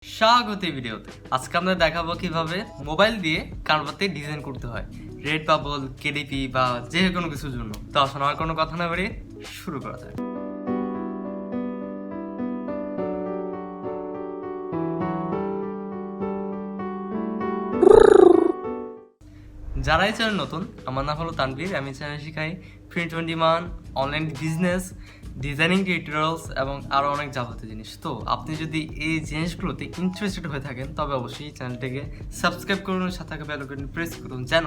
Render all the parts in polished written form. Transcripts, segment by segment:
স্বাগত এই ভিডিওতে। আজকে আমরা দেখাবো কিভাবে মোবাইল দিয়ে কানভাতে ডিজাইন করতে হয়, রেড বাবল, কেডিপি বা যে কোনো কিছুর জন্য। তো আসলে আর কোনো কথা না বাড়িয়ে শুরু করা যায়। যারা এই চ্যানেল নতুন, আমার নাম হলো তানভীর। আমি চ্যানেল শিখাই print on demand, online business, designing tutorials এবং আরও অনেক যাবতীয় জিনিস। তো আপনি যদি এই জিনিসগুলোতে ইন্টারেস্টেড হয়ে থাকেন তবে অবশ্যই এই চ্যানেলটাকে সাবস্ক্রাইব করুন, সাথে থাকা বেল আইকন প্রেস করুন যেন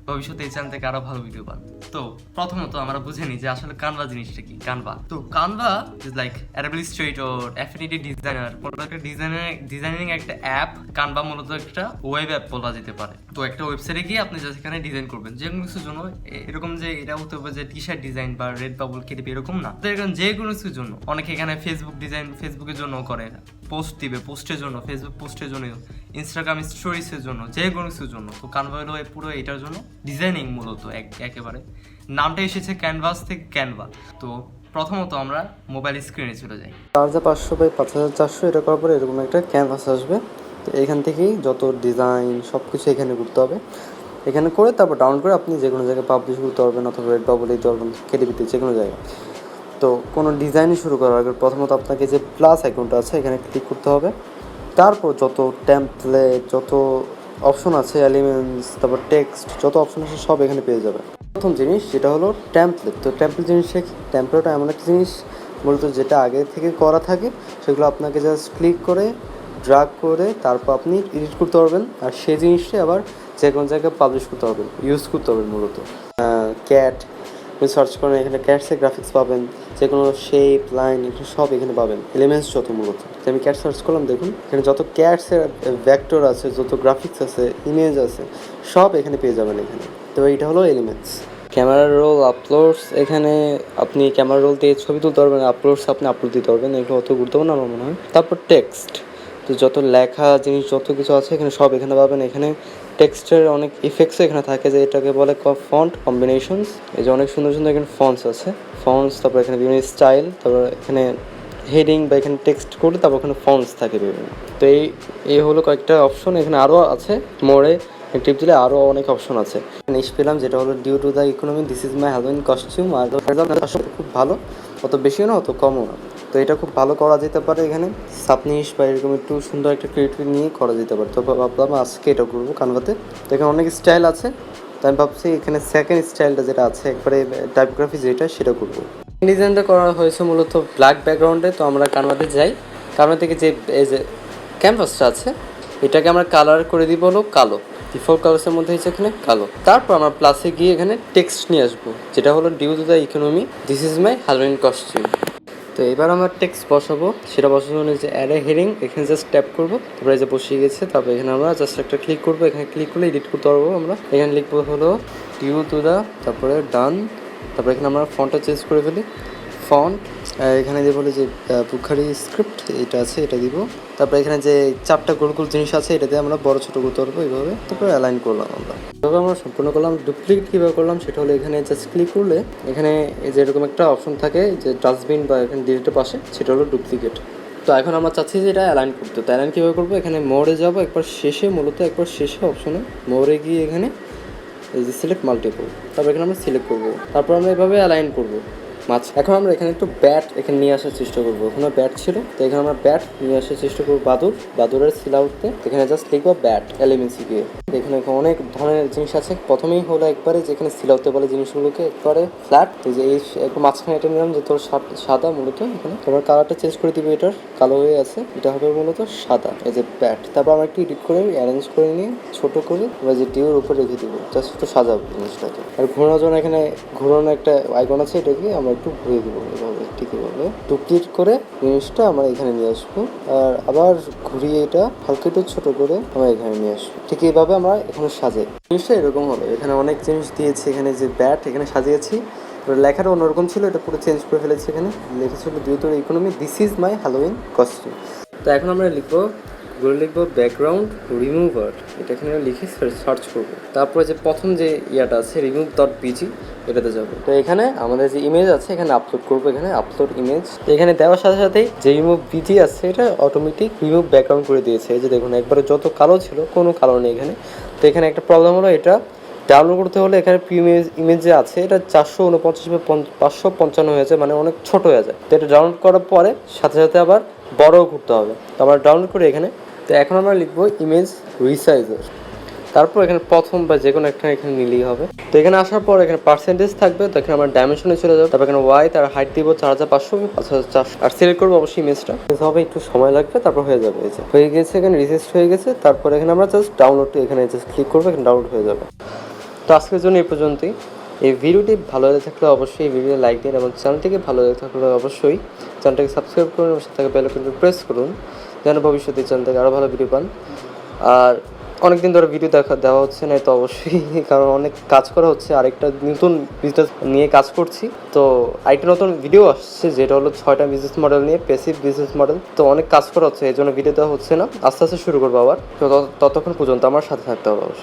ভবিষ্যতে এই চ্যানেল থেকে আরও ভালো ভিডিও পান। তো প্রথমত আমরা বুঝে নিই যে আসলে কানভা জিনিসটা কি। Canva is like Adobe Illustrator, Affinity Designer, কোনো একটা ডিজাইনিং একটা অ্যাপ। কানভা মূলত একটা ওয়েব অ্যাপ বলা যেতে পারে। তো একটা ওয়েবসাইটে গিয়ে আপনি জাস্ট এখানে ডিজাইন করবেন যে কোনো কিছুর জন্য। এরকম যে এটা হতে হবে যে টি শার্ট ডিজাইন বা রেড বাবল, কেটিপি এরকম না, যে কোনো কিছুর জন্য। অনেকে এখানে ফেসবুক ডিজাইন ফেসবুকের জন্য করে, পোস্ট দিবে পোস্টের জন্য, ফেসবুক পোস্টের জন্য, ইনস্টাগ্রাম স্টোরিজের জন্য, যে কোনো কিছুর জন্য। তো কানভা হলো পুরো এটার জন্য ডিজাইনিং মূলত একেবারে। নামটা এসেছে ক্যানভাস থেকে, ক্যানভা। তো প্রথমত আমরা মোবাইল স্ক্রিনে চলে যাই। 4500 বাই 5400 এটা করার পরে এরকম একটা ক্যানভাস আসবে। তো এখান থেকেই যত ডিজাইন সব কিছু এখানে করতে হবে। এখানে করে তারপর ডাউনলোড করে আপনি যে কোনো জায়গায় পাবলিশ করতে পারবেন, অথবা রেড বাবল দিতে পারবেন, কেডিপিতে যে কোনো জায়গায়। তো কোনো ডিজাইন শুরু করার আগে প্রথমত আপনাকে যে প্লাস আইকনটা আছে এখানে ক্লিক করতে হবে। তারপর যত টেমপ্লেট, যত অপশন আছে, এলিমেন্টস, তারপর টেক্সট, যত অপশন আছে সব এখানে পেয়ে যাবে। প্রথম জিনিস যেটা হলো টেমপ্লেট। তো টেমপ্লেট জিনিসটা কি? টেমপ্লেট এমন একটা জিনিস মূলত যেটা আগে থেকে করা থাকে, সেগুলো আপনাকে জাস্ট ক্লিক করে ড্রাগ করে তারপর আপনি এডিট করতে পারবেন। আর সেই জিনিসটাই আবার যে কোনো জায়গায় পাবলিশ করতে পারবেন, ইউজ করতে পারবেন। মূলত ক্যাট সার্চ করেন, এখানে ক্যাটসের গ্রাফিক্স পাবেন, যে কোনো শেপ, লাইন, এগুলো সব এখানে পাবেন। এলিমেন্টস যত মূলত আমি ক্যাট সার্চ করলাম, দেখুন এখানে যত ক্যাটসের ভেক্টর আছে, যত গ্রাফিক্স আছে, ইমেজ আছে, সব এখানে পেয়ে যাবেন এখানে। তো এইটা হলো এলিমেন্টস। ক্যামেরা রোল, আপলোডস, এখানে আপনি ক্যামেরা রোল দিয়ে ছবি তুলতে পারবেন, আপলোডস আপনি আপলোড দিতে পারবেন। এগুলো অত গুরুত্বপূর্ণ আমার মনে হয়। তারপর টেক্সট, তো যত লেখা জিনিস যত কিছু আছে এখানে সব এখানে পাবেন। এখানে টেক্সটের অনেক ইফেক্টসও এখানে থাকে, যে এটাকে বলে ফন্ট কম্বিনেশনস। এই যে অনেক সুন্দর সুন্দর এখানে ফন্টস আছে, ফন্টস। তারপর এখানে বিভিন্ন স্টাইল, তারপর এখানে হেডিং বা এখানে টেক্সট করলে তারপর ওখানে ফন্টস থাকে বিভিন্ন। তো এই হলো কয়েকটা অপশন। এখানে আরও আছে, মোড়ে টিপ দিলে আরও অনেক অপশন আছে। নিশ পেলাম যেটা হলো due to the economy this is my Halloween costume. আর খুব ভালো, অত বেশিও না অত কমও না। তো এটা খুব ভালো করা যেতে পারে। এখানে সাপনিশ বা এরকম একটু সুন্দর একটা ক্রিয়েটিভ নিয়ে করা যেতে পারে। তো ভাবলাম আজকে এটা করবো কানভাতে। তো এখানে অনেক স্টাইল আছে, তো আমি ভাবছি এখানে সেকেন্ড স্টাইলটা যেটা আছে একবারে টাইপোগ্রাফি যেটা, সেটা করবো। ডিজাইনটা করা হয়েছে মূলত ব্ল্যাক ব্যাকগ্রাউন্ডে। তো আমরা কানভাতে যাই, কানভা থেকে যে এই যে ক্যানভাসটা আছে এটাকে আমরা কালার করে দিব হলো কালো। ডিফল্ট কালার্সের মধ্যে হচ্ছে এখানে কালো। তারপর আমরা প্লাসে গিয়ে এখানে টেক্সট নিয়ে আসবো, যেটা হলো due to the economy this is my Halloween costume. তো এবার আমরা টেক্সট বসাবো। সেটা বসানোর জন্য যে অ্যাড এ হেডিং এখানে জাস্ট ট্যাপ করবো, তারপরে যে বসিয়ে গেছে। তারপর এখানে আমরা জাস্ট একটা ক্লিক করবো, এখানে ক্লিক করলে এডিট করতে পারবো আমরা। এখানে লিখবো হলো ডিউ টু দ্য, তারপরে ডান। তারপরে এখানে আমরা ফন্টটা চেঞ্জ করে ফেলি, ফন্ট। এখানে যে বলে যে বুখারি স্ক্রিপ্ট এটা আছে, এটা দিব। তারপরে এখানে যে চারটা গোল গোল জিনিস আছে এটাতে আমরা বড় ছোটো করতে পারবো এইভাবে। তারপরে অ্যালাইন করলাম আমরা, এভাবে আমরা সম্পূর্ণ করলাম। ডুপ্লিকেট কীভাবে করলাম সেটা হলো এখানে জাস্ট ক্লিক করলে এখানে এই যে এরকম একটা অপশন থাকে যে ডাস্টবিন বা এখানে ডিরেক্টের পাশে, সেটা হলো ডুপ্লিকেট। তো এখন আমরা চাচ্ছি যে এটা অ্যালাইন করতে। তো অ্যালাইন কীভাবে করবো? এখানে মোড়ে যাবো, একবার শেষে, মূলত একবার শেষে অপশনে মোড়ে গিয়ে এখানে এই যে সিলেক্ট মাল্টিপল, তারপর এখানে আমরা সিলেক্ট করবো। তারপর আমরা এভাবে অ্যালাইন করবো এখন আমরা এখানে একটু ব্যাট এখানে নিয়ে আসার চেষ্টা করবো। ওখানে ব্যাট ছিল, তো এখানে আমরা ব্যাট নিয়ে আসার চেষ্টা করবো। বাদুরের সিলাউটে এখানে জাস্ট লিখবো ব্যাট এলিমেন্টসি গিয়ে। এখানে অনেক ধরনের জিনিস আছে। প্রথমেই হলো একবারে যেখানে সিলাউতে বলে জিনিসগুলোকে একবারে ফ্ল্যাট, এই যে এই একটু মাঝখানে এটা নিলাম যে তোর সাদা মূলত। এখানে তোমার কালারটা চেঞ্জ করে দিবে, এটার কালো হয়ে আছে, এটা হবে মূলত সাদা, এই যে ব্যাট। তারপর আমরা একটু এডিট করে অ্যারেঞ্জ করে নিয়ে ছোট করে আমরা যে ডিউর উপর রেখে দিব, জাস্ট একটু সাজাবো জিনিসটাকে। আর ঘোরানোর জন্য এখানে ঘোরানো একটা আইকন আছে, এটাকে আমরা একটু ঘুরিয়ে দেবো এভাবে, ঠিক এভাবে ডুপ্লিকেট করে জিনিসটা আমরা এখানে নিয়ে আসবো। আর আবার ঘুরিয়ে এটা হালকা একটু ছোট করে আমরা এখানে নিয়ে আসবো। ঠিক এইভাবে আমরা এখানে সাজাই। জিনিসটা এরকম হলো। এখানে অনেক জিনিস দিয়েছি, এখানে যে ব্যাট এখানে সাজিয়েছি। লেখাটা অন্যরকম ছিল, এটা পুরো চেঞ্জ করে ফেলেছি। এখানে লিখেছিল due to the economy this is my Halloween costume. তো এখন আমরা লিখবো গুলো লিখবো ব্যাকগ্রাউন্ড রিমুভার, এটা এখানে লিখে সার্চ করবো। তারপরে যে প্রথম যে ইয়াটা আছে রিমুভ ডট পিজি, এটাতে যাবো। তো এখানে আমাদের যে ইমেজ আছে এখানে আপলোড করবো, এখানে আপলোড ইমেজ। তো এখানে দেওয়ার সাথে সাথেই যে রিমুভ পিজি আছে এটা অটোমেটিক রিমুভ ব্যাকগ্রাউন্ড করে দিয়েছে। এই যে দেখুন একবারে যত কালো ছিল কোনো কালো নেই এখানে। তো এখানে একটা প্রবলেম হলো, এটা ডাউনলোড করতে হলে এখানে ইমেজ যে আছে এটা 449/555 হয়েছে, মানে অনেক ছোট হয়ে যায়। তো এটা ডাউনলোড করার পরে সাথে সাথে আবার বড়ও করতে হবে। তো আমরা ডাউনলোড করে এখানে, তো এখন আমরা লিখবো ইমেজ রিসাইজার। তারপর এখানে প্রথম বা যে কোনো একটা এখানে নিলেই হবে। তো এখানে আসার পর এখানে পার্সেন্টেজ থাকবে, তো এখানে আমরা ডাইমেনশনে চলে যাবো। তারপর এখানে ওয়াই, তার হাইট দিব 4500 5400, আর সিলেক্ট করবো অবশ্যই ইমেজটা। হবে একটু সময় লাগবে, তারপর হয়ে যাবে। এই যে হয়ে গেছে, এখানে রিজিস্ট হয়ে গেছে। তারপর এখানে আমরা জাস্ট ডাউনলোড, এখানে জাস্ট ক্লিক করবো, এখানে ডাউনলোড হয়ে যাবে। তো আজকের জন্য এই পর্যন্তই। এই ভিডিওটি ভালো লেগে থাকলে অবশ্যই এই ভিডিও লাইক দিন এবং চ্যানেলটিকে ভালো লেগে থাকলে অবশ্যই চ্যানেলটাকে সাবস্ক্রাইব করুন এবং সাথে বেল আইকনটি প্রেস করুন, যেন ভবিষ্যতে চ্যানেল থেকে আরও ভালো ভিডিও পান। আর অনেকদিন ধরে ভিডিও দেওয়া হচ্ছে না, তো অবশ্যই কারণ অনেক কাজ করা হচ্ছে, আরেকটা নতুন বিজনেস নিয়ে কাজ করছি। তো আরেকটা নতুন ভিডিও আসছে যেটা হলো 6টা বিজনেস মডেল নিয়ে, প্যাসিভ বিজনেস মডেল। তো অনেক কাজ করা হচ্ছে, এই জন্য ভিডিও দেওয়া হচ্ছে না, আস্তে আস্তে শুরু করবো আবার। তো ততক্ষণ পর্যন্ত আমার সাথে থাকতে হবে অবশ্যই।